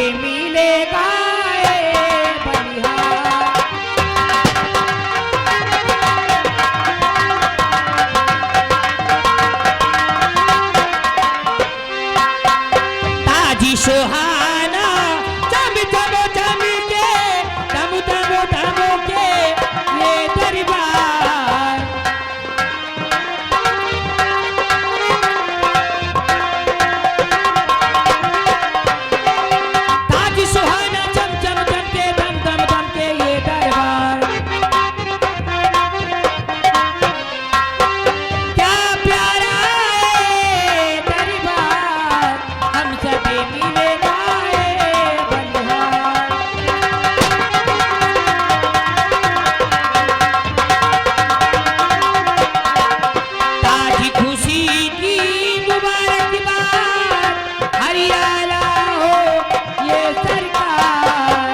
सभी मिलेगा बलिहार। ताजी सुहाना चम चम चम के तम तम तम के ये दरबार। ताजी सुहाना चम चम चम के तम तम तम के ये दरबार। क्या प्यारा है दरबार हम सभी मिलेगा बलिहार। ताजी खुशी की मुबारकबाद हरियाणा हो ये सरकार।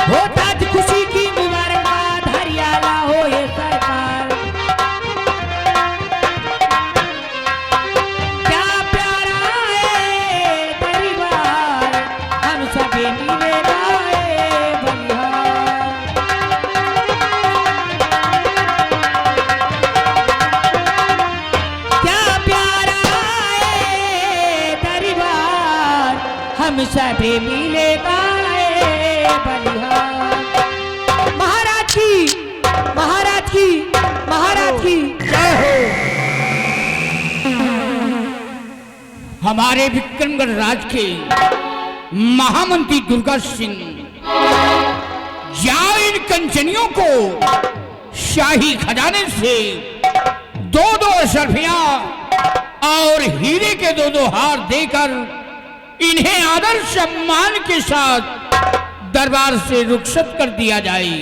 हो ताज खुशी की मुबारकबाद हरियाणा हो ये सरकार। क्या प्यारा है दरबार हम सभी मिलेगा बलिहार। क्या प्यारा है दरबार हम सभी मिलेगा बलिहार। महाराज की महाराज की महाराज की जय हो। हमारे विक्रमगढ़ राज के महामंत्री दुर्गा सिंह जाओ इन कंचनियों को शाही खजाने से दो दो अशरफियां और हीरे के दो दो हार देकर इन्हें आदर सम्मान के साथ दरबार से रुखसत कर दिया जाए।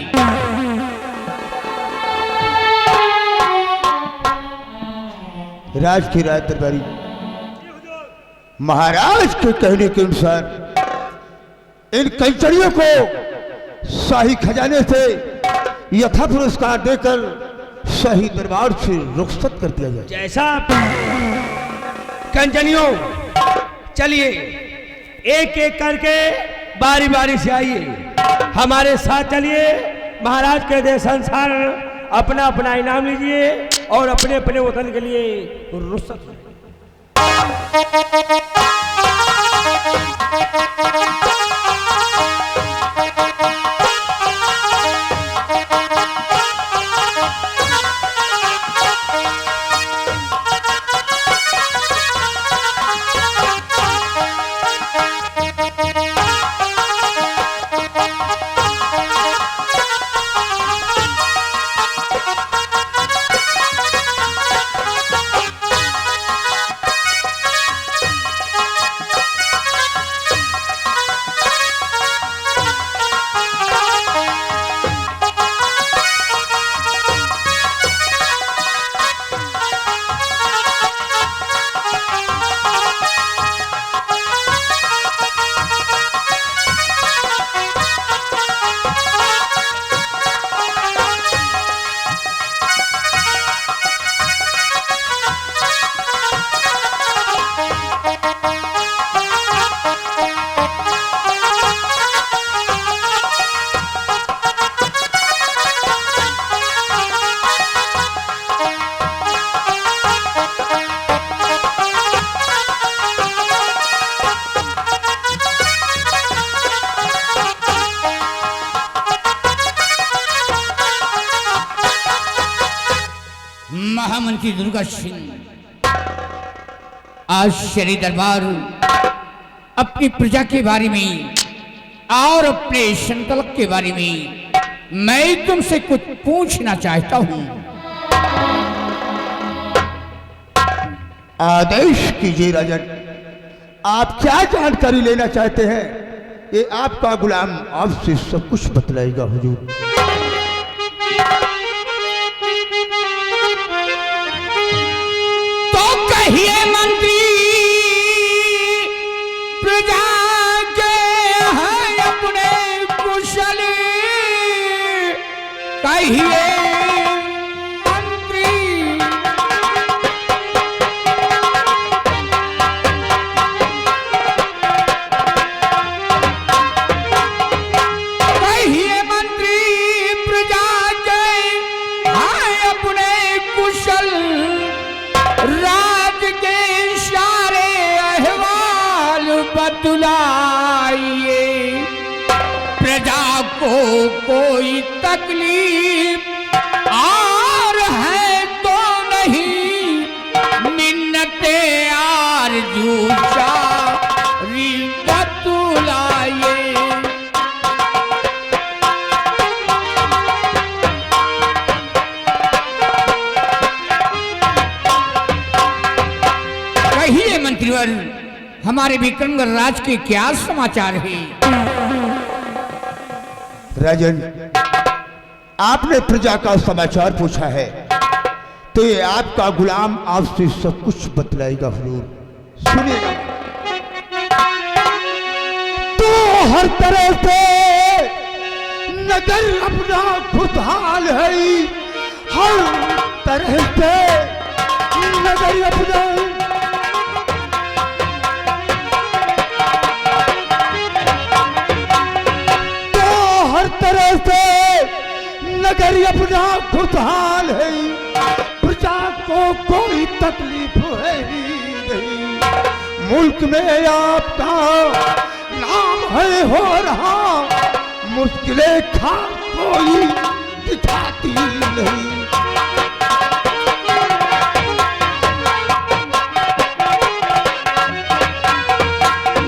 राज की राज दरबारी महाराज के कहने के अनुसार इन कंचड़ियों को शाही खजाने से यथा पुरस्कार देकर शाही दरबार से रुखसत कर दिया जाए। जैसा कंचनियों चलिए एक एक करके बारी बारी से आइए हमारे साथ चलिए। महाराज के देश अनुसार अपना अपना इनाम लीजिए और अपने अपने वतन के लिए रुखसत। महामंत्री दुर्गा सिंह आज श्री दरबार अपनी प्रजा के बारे में और अपने संकल्प के बारे में मैं तुमसे कुछ पूछना चाहता हूं। आदेश कीजिए राजन, आप क्या जानकारी लेना चाहते हैं? ये आपका गुलाम आपसे सब कुछ बतलाएगा हुजूर। तो कहिए मंत्री प्रजा के हैं अपने कुशल, कहिए मंत्री राज के सारे अहवाल बतलाइए, प्रजा को कोई तकलीफ और है तो नहीं, मिन्नते आरज़ू जारी बतलाइए। कहिए मंत्रीवर, हमारे विक्रमगढ़ राज के क्या समाचार है? राजन, आपने प्रजा का समाचार पूछा है तो ये आपका गुलाम आपसे सब कुछ बतलाएगा हुजूर। सुनिएगा। तो हर तरह से नगर अपना खुशहाल है, हर तरह से नगर अपना तरह से नगर अपना खुशहाल है, प्रजा को कोई तकलीफ है ही नहीं। मुल्क में आपका नाम है हो रहा, मुश्किलें खा कोई दिखाती नहीं।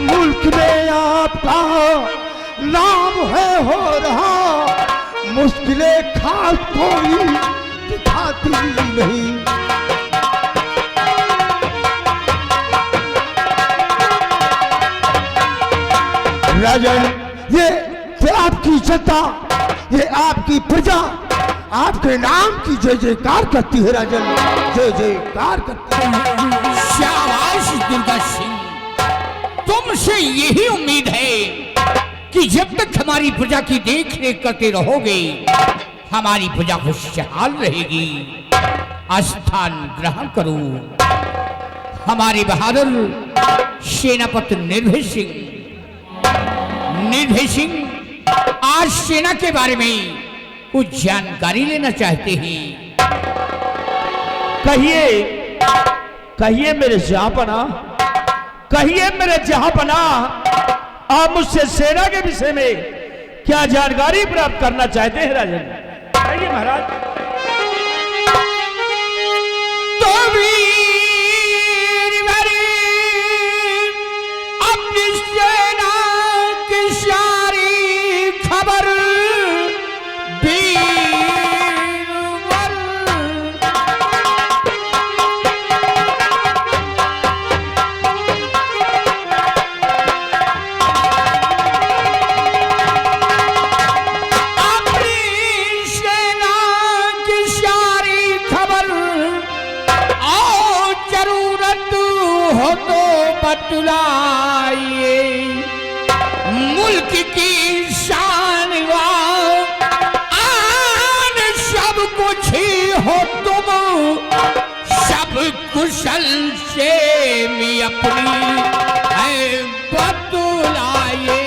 मुल्क में आपका नाम है हो रहा, मुश्किलें खास कोई दिखाती नहीं। राजन, ये आपकी जनता, ये आपकी प्रजा आपके नाम की जय जयकार करती है। राजन, जय जयकार करती है। शाबाश दुर्गा सिंह, तुमसे यही उम्मीद है कि जब तक हमारी प्रजा की देख रेख करते रहोगे, हमारी प्रजा खुशहाल रहेगी। स्थान ग्रहण करो। हमारे बहादुर सेनापति निर्भय सिंह आज सेना के बारे में कुछ जानकारी लेना चाहते हैं। कहिए, कहिए मेरे जहांपना, कहिए मेरे जहांपना, आप मुझसे सेना के विषय में क्या जानकारी प्राप्त करना चाहते हैं? राजन, कहिए महाराज। तो वीरवरी अपनी सेना की सारी खबर बतलाइए, मुल्क की शान आन सब कुछ हो तुम, सब कुशल से मी अपनी है बतलाइए।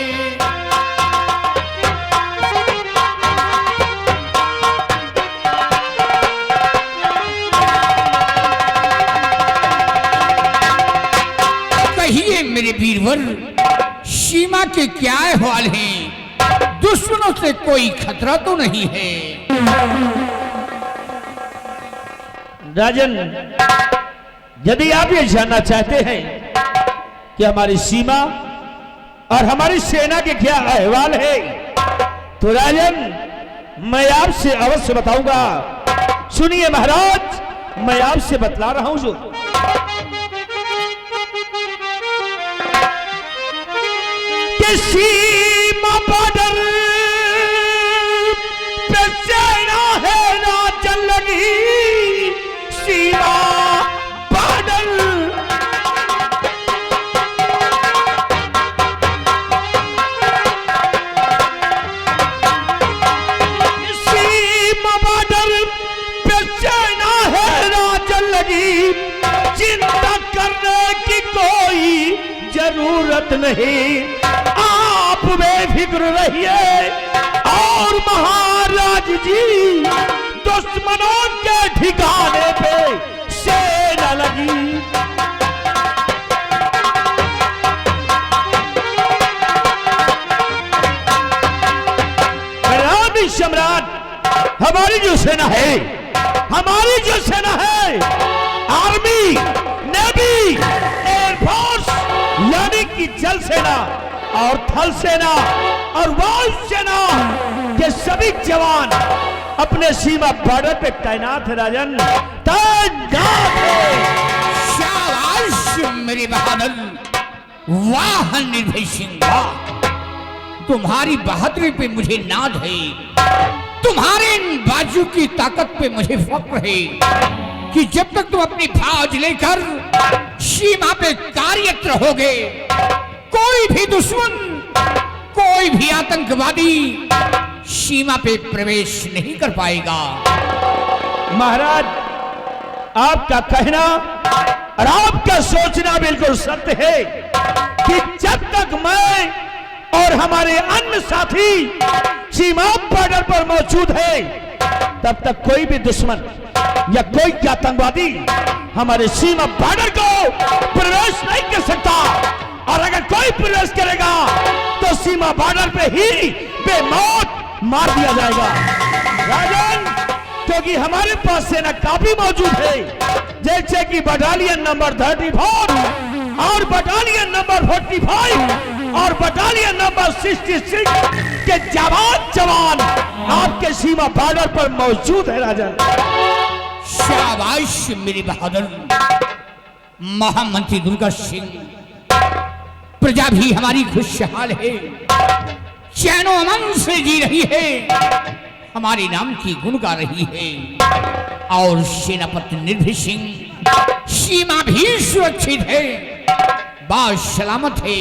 कहिए मेरे वीरवर, सीमा के क्या हाल हैं? दुश्मनों से कोई खतरा तो नहीं है? राजन, यदि आप ये जानना चाहते हैं कि हमारी सीमा और हमारी सेना के क्या अहवाल है, तो राजन मैं आपसे अवश्य बताऊंगा। सुनिए महाराज, मैं आपसे बतला रहा हूं। जो सीमा बॉर्डर पे सेना है ना चल लगी, सीमा बॉर्डर पे सेना है ना चल लगी, चिंता करने की कोई जरूरत नहीं। आप बेफिक्र रहिए और महाराज जी दुश्मनों के ठिकाने पे सेना लगी जाएगी। रानी सम्राट, हमारी जो सेना है, हमारी जो सेना है, आर्मी, नेवी, एयरफोर्स यानी कि जल सेना और थल सेना और वायु सेना के सभी जवान अपने सीमा बॉर्डर पे तैनात है राजन, तैनात है। शाबाश मेरे बहादुर, वाह निर्भय सिंह वाह। तुम्हारी बहादुरी पे मुझे नाज है, तुम्हारे इन बाजू की ताकत पे मुझे फक्र है कि जब तक तुम अपनी फौज लेकर सीमा पे कार्यरत रहोगे, कोई भी दुश्मन, कोई भी आतंकवादी सीमा पे प्रवेश नहीं कर पाएगा। महाराज, आपका कहना और आपका सोचना बिल्कुल सत्य है कि जब तक मैं और हमारे अन्य साथी सीमा बॉर्डर पर मौजूद है, तब तक कोई भी दुश्मन या कोई आतंकवादी हमारे सीमा बॉर्डर को प्रवेश नहीं कर सकता, और अगर कोई प्रवेश करेगा तो सीमा बॉर्डर पे ही बेमौत मार दिया जाएगा। राजन, क्योंकि हमारे पास सेना काफी मौजूद है, जैसे कि बटालियन नंबर 34 और बटालियन नंबर 45 और बटालियन नंबर 66 के जवान आपके सीमा बॉर्डर पर मौजूद है राजन। शाबाश मेरे बहादुर। महामंत्री दुर्गा सिंह, प्रजा भी हमारी खुशहाल है, चैनो अमन से जी रही है, हमारे नाम की गुण गा रही है, और सेनापति निर्भय सिंह सीमा भी सुरक्षित है, बात सलामत है।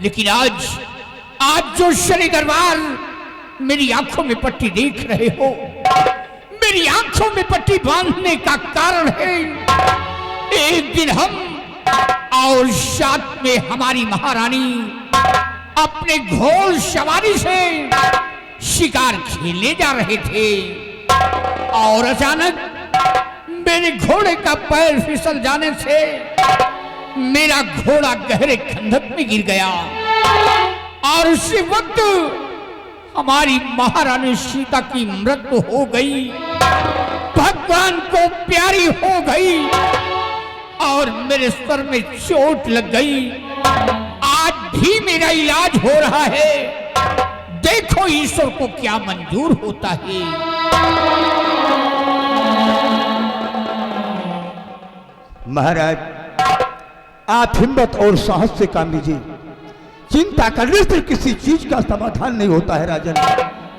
लेकिन आज जो शनि दरबार मेरी आंखों में पट्टी देख रहे हो, मेरी आंखों में पट्टी बांधने का कारण है, एक दिन हम और साथ में हमारी महारानी अपने घोड़ सवारी से शिकार खेलने जा रहे थे, और अचानक मेरे घोड़े का पैर फिसल जाने से मेरा घोड़ा गहरे खंडक में गिर गया, और उसी वक्त हमारी महारानी सीता की मृत्यु हो गई, भगवान को प्यारी हो गई, और मेरे सर में चोट लग गई। आज भी मेरा इलाज हो रहा है, देखो ईश्वर को क्या मंजूर होता है। महाराज, आप हिम्मत और साहस से काम लीजिए, चिंता करने से किसी चीज का समाधान नहीं होता है राजन।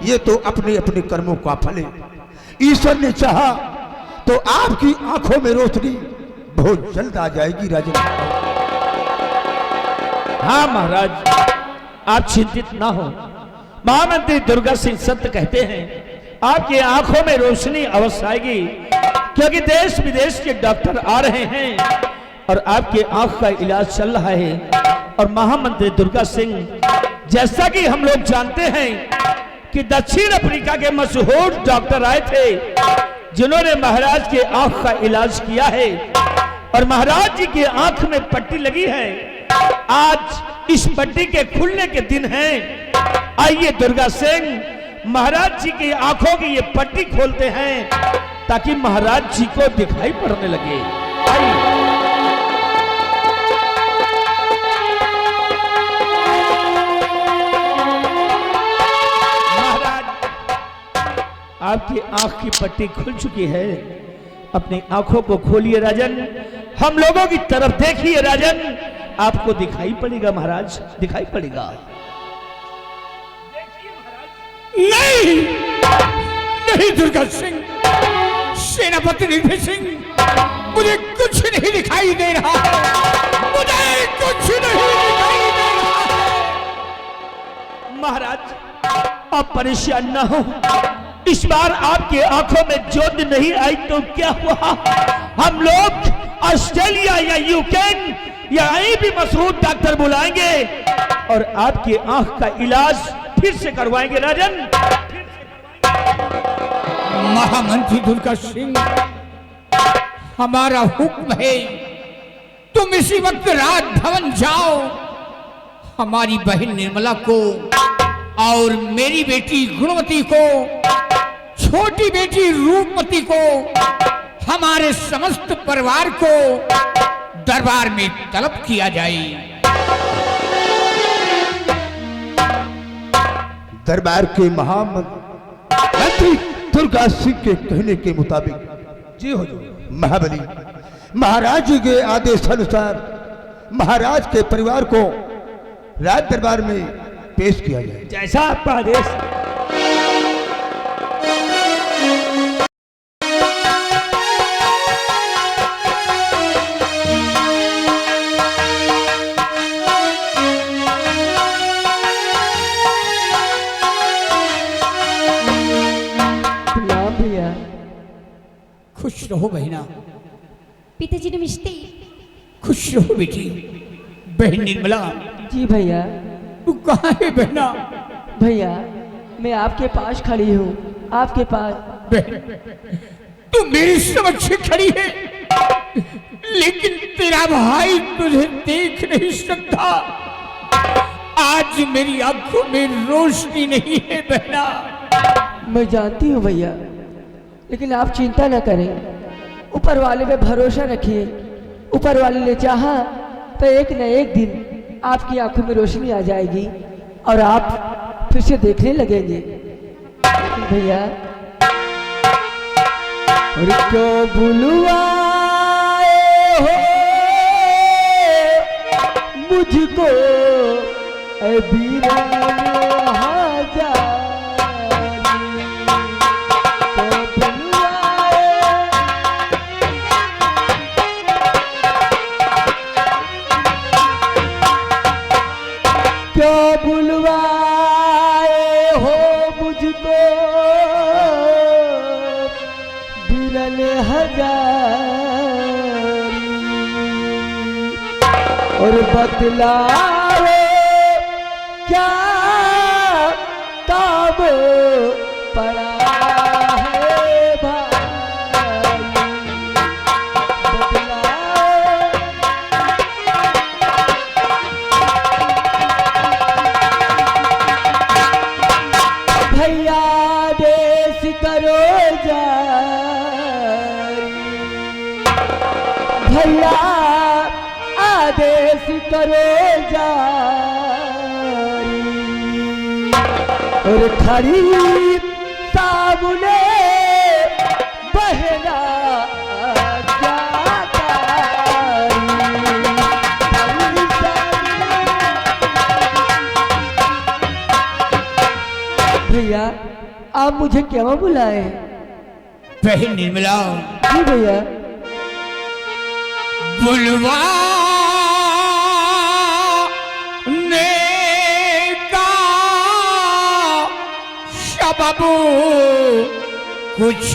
ये तो अपने अपने कर्मों का फल है, ईश्वर ने चाहा तो आपकी आंखों में रोशनी बहुत जल्द आ जाएगी राजन। हाँ महाराज, आप चिंतित ना हो, महामंत्री दुर्गा सिंह सत्य कहते हैं, आपकी आंखों में रोशनी अवश्य आएगी, क्योंकि देश विदेश के डॉक्टर आ रहे हैं और आपके आंख का इलाज चल रहा है। और महामंत्री दुर्गा सिंह, जैसा कि हम लोग जानते हैं कि दक्षिण अफ्रीका के मशहूर डॉक्टर आए थे, जिन्होंने महाराज के आंख का इलाज किया है, और महाराज जी की आंख में पट्टी लगी है। आज इस पट्टी के खुलने के दिन है। आइए दुर्गा सिंह, महाराज जी की आंखों की ये पट्टी खोलते हैं, ताकि महाराज जी को दिखाई पड़ने लगे। आइए। आपकी आंख की पट्टी खुल चुकी है, अपनी आंखों को खोलिए राजन, हम लोगों की तरफ देखिए राजन, आपको दिखाई पड़ेगा महाराज, दिखाई पड़ेगा। नहीं नहीं दुर्गा सिंह, सेनापति निर्भय सिंह, मुझे कुछ नहीं दिखाई दे रहा है, मुझे कुछ नहीं दिखाई दे रहा है। महाराज, आप परेशान ना हो, इस बार आपके आंखों में ज्योति नहीं आई तो क्या हुआ, हम लोग ऑस्ट्रेलिया या यूक्रेन या कहीं भी मशहूर डॉक्टर बुलाएंगे और आपकी आंख का इलाज फिर से करवाएंगे राजन। महामंत्री दुर्गा सिंह, हमारा हुक्म है, तुम इसी वक्त राजभवन जाओ, हमारी बहन निर्मला को और मेरी बेटी गुणवती को, छोटी बेटी रूपमती को, हमारे समस्त परिवार को दरबार में तलब किया जाए। दरबार के महामंत्री दुर्गा सिंह के कहने के मुताबिक जी हुजूर। महाबली महाराज जी के आदेशानुसार महाराज के परिवार को राज दरबार में पेश किया जाए। जैसा आपका आदेश। प्रणाम भैया। खुश रहो बहना। पिताजी नमस्ते। खुश रहो बेटी। बहन निर्मला, जी भैया। तू कहाँ है बहना? भैया मैं आपके पास खड़ी हूँ, आपके पास। बहन, तू मेरे समक्ष खड़ी है, लेकिन तेरा भाई तुझे देख नहीं सकता। आज मेरी आंखों में रोशनी नहीं है बहना। मैं जानती हूँ भैया, लेकिन आप चिंता न करें, ऊपर वाले पे भरोसा रखिए। ऊपर वाले ने चाहा तो एक न एक दिन आपकी आंखों में रोशनी आ जाएगी और आप फिर से देखने लगेंगे। लेकिन भैया, और क्यों बुलवाए हो मुझको ऐ वीरान हजार, क्यों बुलवाए हो मुझको बिरल हजारी, और बतलाओ क्या काम पड़ा है भाई, बतलाओ। भैया देश करो जारी, भैया आदेश करो जारी, और खड़ी सामने बहना क्या भैया आप मुझे क्यों बुलाए? बहन निर्मला, जी भैया। बुलवाने का सबब कुछ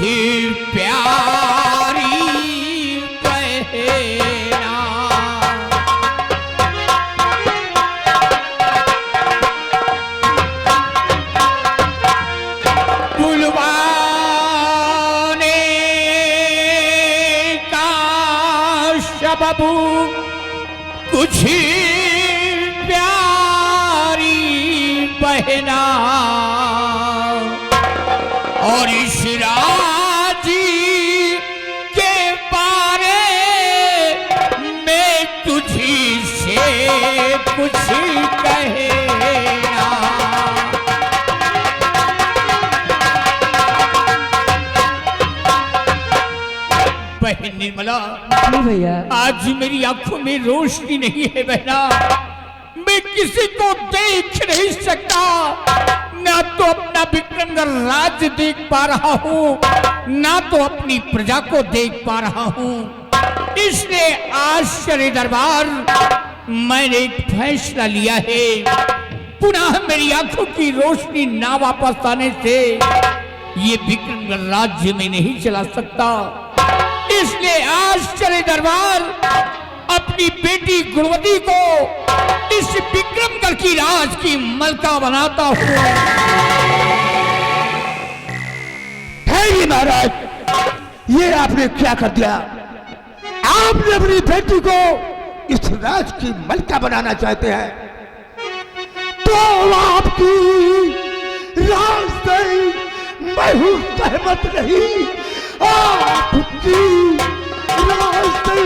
प्यारी बहना, बुलवाने का सबब कुछ प्यारी बहना, और इस राजी के बारे में तुझी से कुछ कहना। बहन निर्मला, जी भैया। आज मेरी आंखों में रोशनी नहीं है बहना। मैं किसी को देख नहीं सकता, ना तो अपना विक्रमगढ़ राज्य देख पा रहा हूँ, ना तो अपनी प्रजा को देख पा रहा हूँ। इसलिए आश्चर्य दरबार मैंने एक फैसला लिया है, पुनः मेरी आंखों की रोशनी ना वापस आने से ये विक्रमगढ़ राज्य में नहीं चला सकता। इसलिए आश्चर्य दरबार अपनी बेटी गुणवती को इस विक्रमगढ़ की राज की मलका बनाता हूँ। महाराज, ये आपने क्या कर दिया? आपने अपनी बेटी को इस राज की मलका बनाना चाहते हैं, तो आपकी राज से मैं हूं सहमत नहीं। आपकी राज से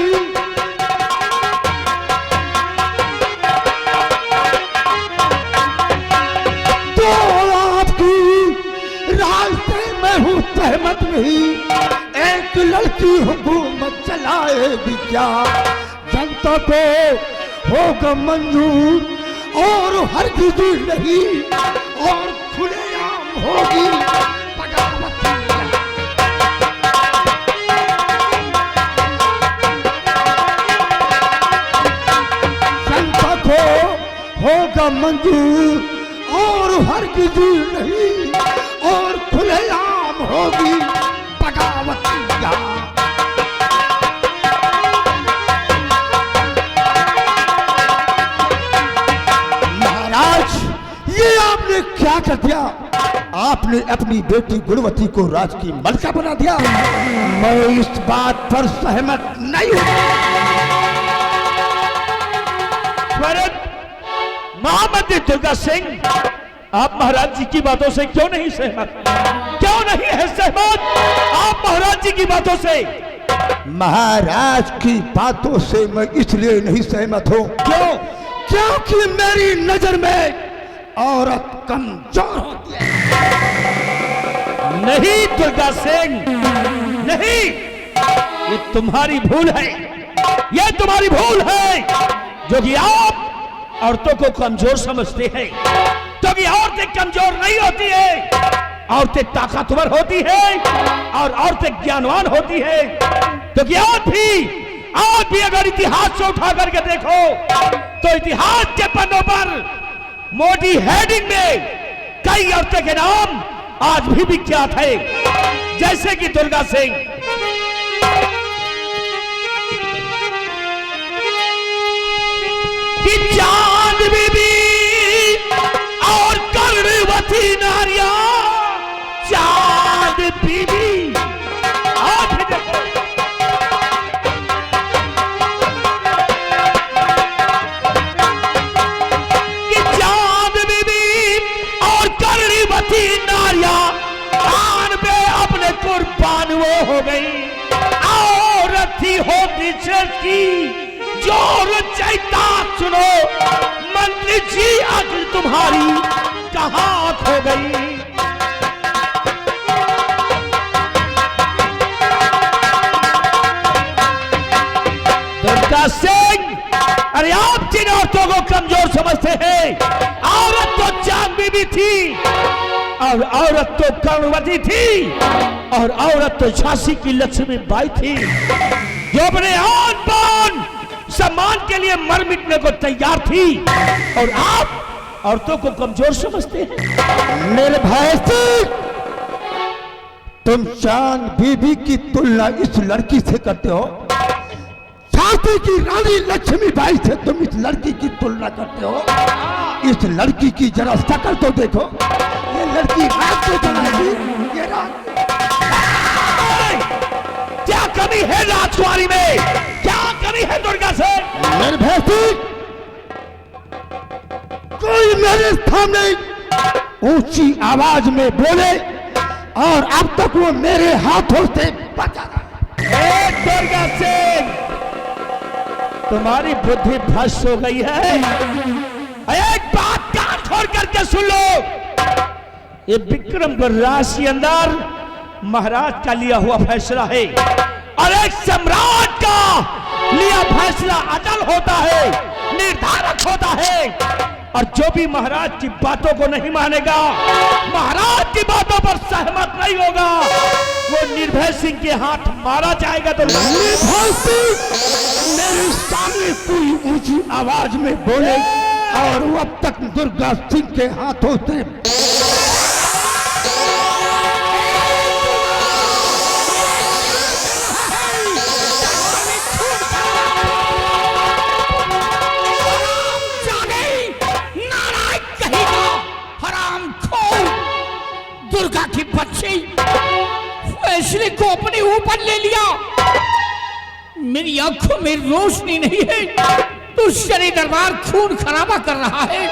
तो आपकी राज से मैं हूं सहमत नहीं। एक लड़की हुकूमत चलाएगी क्या? जनता को होगा मंजूर और हर किसी नहीं, और खुलेआम होगी बगावत। जनता को होगा मंजूर और हर किसी नहीं, और खुलेआम होगी बगावत। ये आपने क्या कर दिया? आपने अपनी बेटी गुणवती को राज की मलका बना दिया। मैं इस बात पर सहमत नहीं हूं। महामंत्री दुर्गा सिंह, आप महाराज जी की बातों से क्यों नहीं सहमत? क्यों नहीं है सहमत आप महाराज जी की बातों से? महाराज की बातों से मैं इसलिए नहीं सहमत हूं। क्यों? क्योंकि मेरी नजर में औरत कमजोर होती है। नहीं दुर्गा सिंह, नहीं, ये तुम्हारी भूल है, ये तुम्हारी भूल है, जो कि आप औरतों को कमजोर समझते हैं। क्योंकि औरतें कमजोर नहीं होती है, औरतें ताकतवर होती है और औरतें ज्ञानवान होती है। क्योंकि आज भी अगर इतिहास से उठा करके देखो तो इतिहास के पन्नों पर मोटी हेडिंग में कई औरतों के नाम आज भी विख्यात है, जैसे कि दुर्गा सिंह। कि चांद बीबी और कर्णवती नारियां, चांद बीबी। आज भी देखो कि चांद बीबी और कर्णवती नारियां कान पे अपने कुर्बान वो हो गई। औरत थी होती की जोर चैता सुनो, मंत्री जी अक्ल तुम्हारी कहां खो गई? दुर्गा सिंह, अरे आप जिन औरतों को कमजोर समझते हैं, औरत तो चांद बीबी थी, और औरत तो कर्णवती थी, और औरत तो झांसी की लक्ष्मीबाई थी, जो अपने आन बान सम्मान के लिए मर मिटने को तैयार थी। और आप औरतों को कमजोर समझते हैं। मेरे भाई, तुम चांद बीबी की तुलना इस लड़की से करते हो, झांसी की रानी लक्ष्मीबाई से तुम इस लड़की की तुलना करते हो। इस लड़की की जरा शक्ल तो देखो, ये लड़की रात को चलाएगी, ये रात। क्या कमी है राजकुमारी में? क्या कमी है दुर्गा से? मेरे भाई, कोई मेरे सामने ऊंची आवाज में बोले और अब तक वो मेरे हाथों से बचा रहा है। दुर्गा सिंह, तुम्हारी बुद्धि भ्रष्ट हो गई है। एक बात कान खोल करके सुन लो, ये विक्रमगढ़ राशि अंदर महाराज का लिया हुआ फैसला है, और एक सम्राट का लिया फैसला अचल होता है, निर्धारक होता है। और जो भी महाराज की बातों को नहीं मानेगा, महाराज की बातों पर सहमत नहीं होगा, वो निर्भय सिंह के हाथ मारा जाएगा। तो निर्भय सिंह मेरे सामने कोई ऊंची आवाज में बोले और वो अब तक दुर्गा सिंह के हाथों से दुर्गा की बच्ची फैसले को अपने ऊपर ले लिया। मेरी आंखों में रोशनी नहीं है तो शरी दरबार खून खराबा कर रहा है।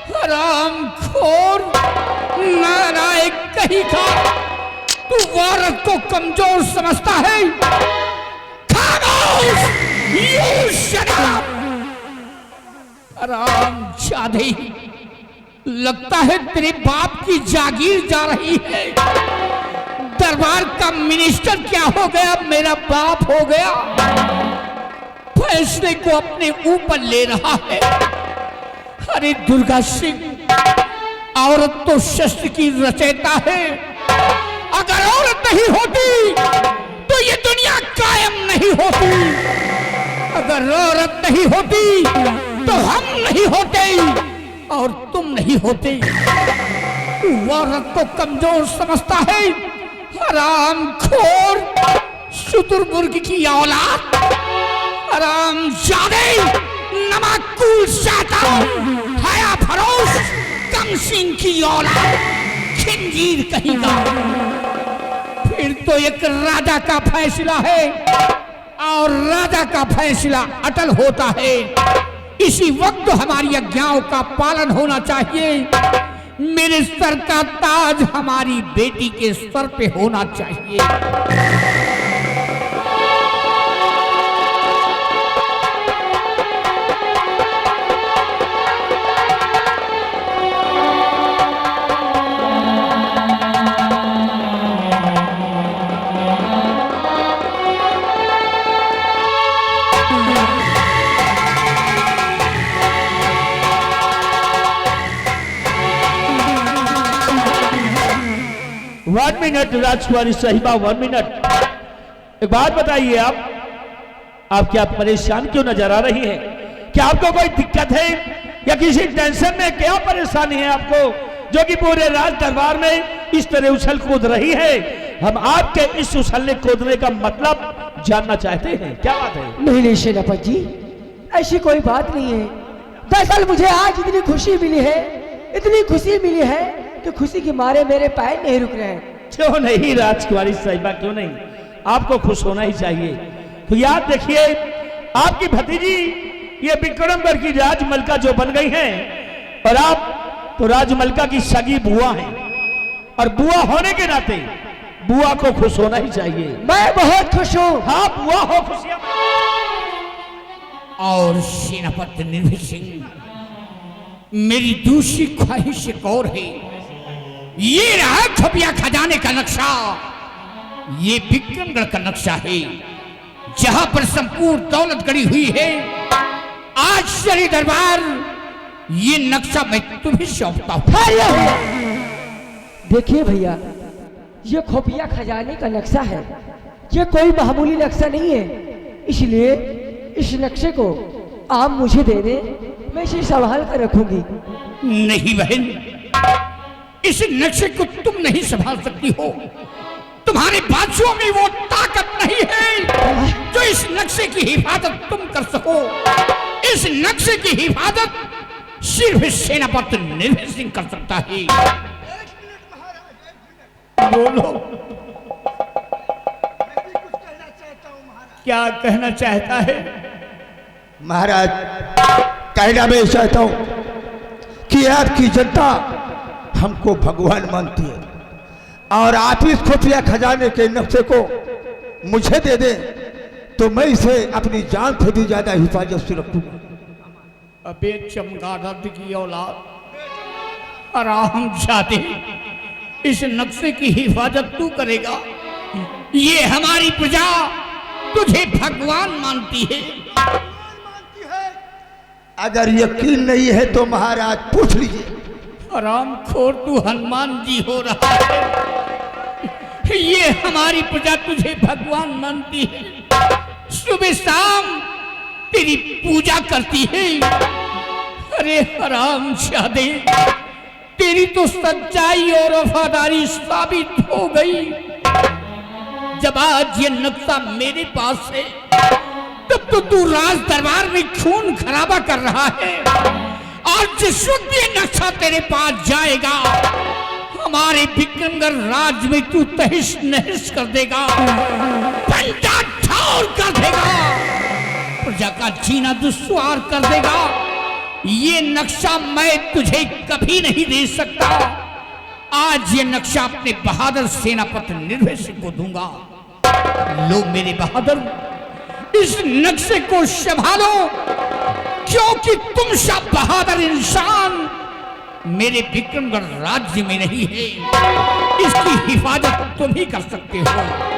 हरामखोर नालायक कहीं का, तू औरत को कमजोर समझता है। खामोश, यू शट अप। हरामजादे, लगता है तेरे बाप की जागीर जा रही है। दरबार का मिनिस्टर क्या हो गया, मेरा बाप हो गया। फैसले को अपने ऊपर ले रहा है। अरे दुर्गा सिंह, औरत तो शस्त्र की रचयिता है। अगर औरत नहीं होती तो ये दुनिया कायम नहीं होती। अगर औरत नहीं होती तो हम नहीं होते और तुम नहीं होते। औरत को कमजोर समझता है। हरामखोर, शुतुरमुर्ग की औलाद, हरामजादे, नमकूल शैतान, हया फरोश, कमसीन की औलाद, खिंजीर कहेगा। फिर तो एक राजा का फैसला है और राजा का फैसला अटल होता है। इसी वक्त हमारी आज्ञाओं का पालन होना चाहिए। मेरे सर का ताज हमारी बेटी के सर पे होना चाहिए। वन मिनट राजकुमारी साहिबा, 1 मिनट। एक बात बताइए, आप क्या परेशान क्यों नजर आ रही है? क्या आपको कोई दिक्कत है या किसी टेंशन में? क्या परेशानी है आपको जो कि पूरे राज दरबार में इस तरह उछल कूद रही है? हम आपके इस उछलने कूदने का मतलब जानना चाहते हैं। क्या बात है? नहीं सेनापति जी, ऐसी कोई बात नहीं है। दरअसल मुझे आज इतनी खुशी मिली है, इतनी खुशी मिली है कि खुशी के मारे मेरे पैर नहीं रुक रहे हैं। क्यों नहीं राजकुमारी साहिबा, क्यों नहीं? आपको खुश होना ही चाहिए। तो याद देखिए, आपकी भतीजी ये विक्रमगढ़ की राजमलका जो बन गई हैं, और आप तो राजमलका की सगी बुआ हैं, और बुआ होने के नाते बुआ को खुश होना ही चाहिए। मैं बहुत खुश हूँ। हाँ, बुआ हो, खुशियां। और सेनापति निर्भय सिंह, मेरी दूसरी ख्वाहिश एक और है। ये रहा खुफिया खजाने का नक्शा। ये विक्रमगढ़ का नक्शा है जहां पर संपूर्ण दौलत गड़ी हुई है। आज शरी दरबार, ये नक्शा मैं तुम्हें सौंपता हूं। देखिए भैया, ये खुफिया खजाने का नक्शा है। ये कोई मामूली नक्शा नहीं है, इसलिए इस नक्शे को आप मुझे दे दें, मैं इसे संभाल कर रखूंगी। नहीं बहन, इस नक्शे को तुम नहीं संभाल सकती हो। तुम्हारे बाजुओं में वो ताकत नहीं है जो इस नक्शे की हिफाजत तुम कर सको। इस नक्शे की हिफाजत सिर्फ सेनापति निर्भय सिंह कर सकता है। बोलो, क्या कहना चाहता है? महाराज, कहना मैं चाहता हूं कि आपकी जनता हमको भगवान मानती है, और आप इस खुफिया खजाने के नक्शे को मुझे दे दें तो मैं इसे अपनी जान से भी ज्यादा हिफाजत से रखूंगा। अबे चमगादड़ की औलाद, हरामजादे, इस नक्शे की हिफाजत तू करेगा? ये हमारी प्रजा तुझे भगवान मानती है। अगर यकीन नहीं है तो महाराज पूछ लीजिए। हरामखोर, तू हनुमान जी हो रहा है। ये हमारी प्रजा तुझे भगवान मानती है, सुबह शाम तेरी पूजा करती है। अरे हरामजादे, तेरी तो सच्चाई और वफादारी साबित हो गई। जब आज ये नक्शा मेरे पास है, तब तो तू राज दरबार में खून खराबा कर रहा है। और जिस वक्त ये नक्शा तेरे पास जाएगा, हमारे विक्रमगढ़ राज में तू तहिश नहिश कर देगा, पंजा ठार कर देगा। प्रजा का जीना दुश्वार कर देगा। ये नक्शा मैं तुझे कभी नहीं दे सकता। आज ये नक्शा अपने बहादुर सेनापति निर्भय सिंह को दूंगा। लो मेरे बहादुर, इस नक्शे को संभालो, क्योंकि तुम सा बहादुर इंसान मेरे विक्रमगढ़ राज्य में नहीं है। इसकी हिफाजत तुम ही कर सकते हो।